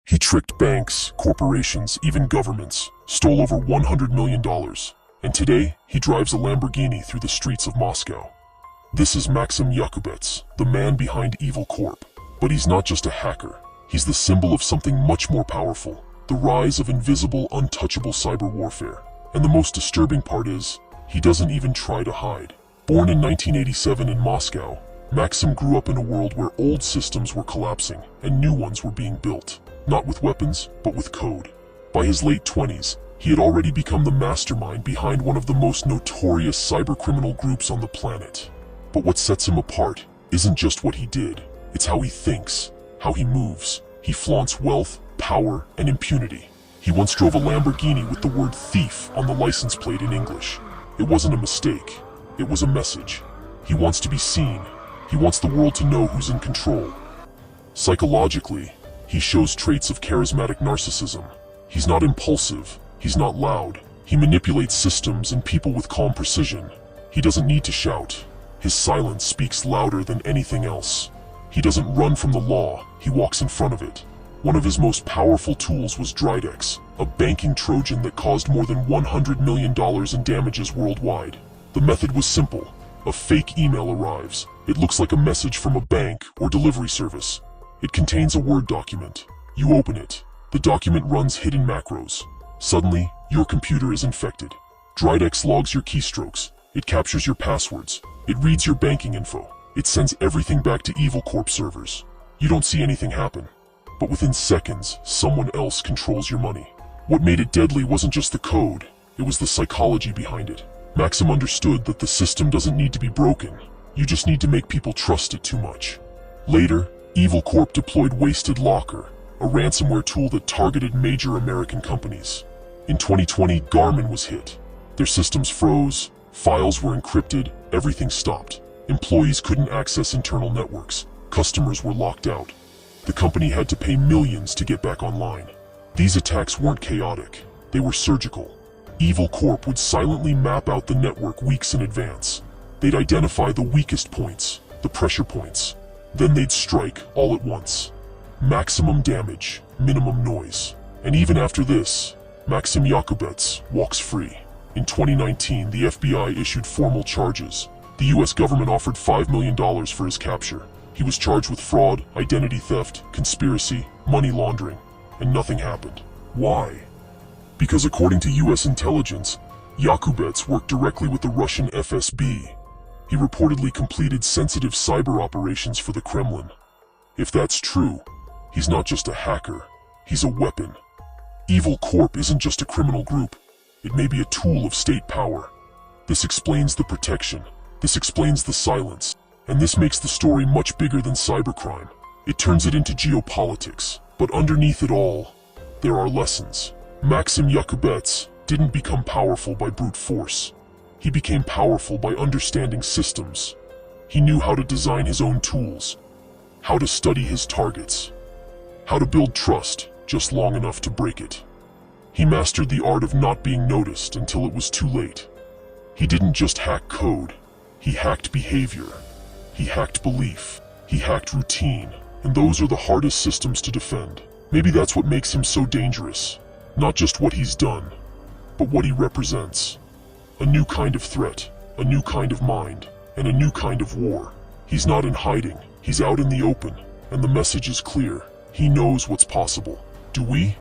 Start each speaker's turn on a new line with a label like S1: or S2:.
S1: He tricked banks, corporations, even governments, stole over $100 million, and today he drives a Lamborghini through the streets of Moscow. This is Maksim Yakubets, the man behind Evil Corp. But he's not just a hacker. He's the symbol of something much more powerful, the rise of invisible, untouchable cyber warfare. And the most disturbing part is, he doesn't even try to hide. Born in 1987 in Moscow, Maksim grew up in a world where old systems were collapsing and new ones were being built, not with weapons, but with code. By his late 20s, he had already become the mastermind behind one of the most notorious cybercriminal groups on the planet. But what sets him apart isn't just what he did, it's how he thinks, how he moves. He flaunts wealth, power, and impunity. He once drove a Lamborghini with the word thief on the license plate in English. It wasn't a mistake, it was a message. He wants to be seen. He wants the world to know who's in control. Psychologically, he shows traits of charismatic narcissism. He's not impulsive, he's not loud. He manipulates systems and people with calm precision. He doesn't need to shout. His silence speaks louder than anything else. He doesn't run from the law, he walks in front of it. One of his most powerful tools was Dridex, a banking Trojan that caused more than $100 million in damages worldwide. The method was simple. A fake email arrives. It looks like a message from a bank or delivery service. It contains a Word document. You open it. The document runs hidden macros. Suddenly, your computer is infected. Dridex logs your keystrokes. It captures your passwords. It reads your banking info. It sends everything back to Evil Corp servers. You don't see anything happen. But within seconds, someone else controls your money. What made it deadly wasn't just the code, it was the psychology behind it. Maksim understood that the system doesn't need to be broken. You just need to make people trust it too much. Later, Evil Corp deployed Wasted Locker, a ransomware tool that targeted major American companies. In 2020, Garmin was hit. Their systems froze, files were encrypted, everything stopped. Employees couldn't access internal networks. Customers were locked out. The company had to pay millions to get back online. These attacks weren't chaotic, they were surgical. Evil Corp would silently map out the network weeks in advance. They'd identify the weakest points, the pressure points. Then they'd strike all at once. Maximum damage, minimum noise. And even after this, Maksim Yakubets walks free. In 2019, the FBI issued formal charges. The US government offered $5 million for his capture. He was charged with fraud, identity theft, conspiracy, money laundering, and nothing happened. Why? Because according to US intelligence, Yakubets worked directly with the Russian FSB. He reportedly completed sensitive cyber operations for the Kremlin. If that's true, he's not just a hacker, he's a weapon. Evil Corp isn't just a criminal group, it may be a tool of state power. This explains the protection, this explains the silence, and this makes the story much bigger than cybercrime. It turns it into geopolitics, but underneath it all, there are lessons. Maksim Yakubets didn't become powerful by brute force. He became powerful by understanding systems. He knew how to design his own tools, how to study his targets, how to build trust just long enough to break it. He mastered the art of not being noticed until it was too late. He didn't just hack code, he hacked behavior. He hacked belief, he hacked routine, and those are the hardest systems to defend. Maybe that's what makes him so dangerous. Not just what he's done, but what he represents. A new kind of threat, a new kind of mind, and a new kind of war. He's not in hiding, he's out in the open, and the message is clear. He knows what's possible. Do we?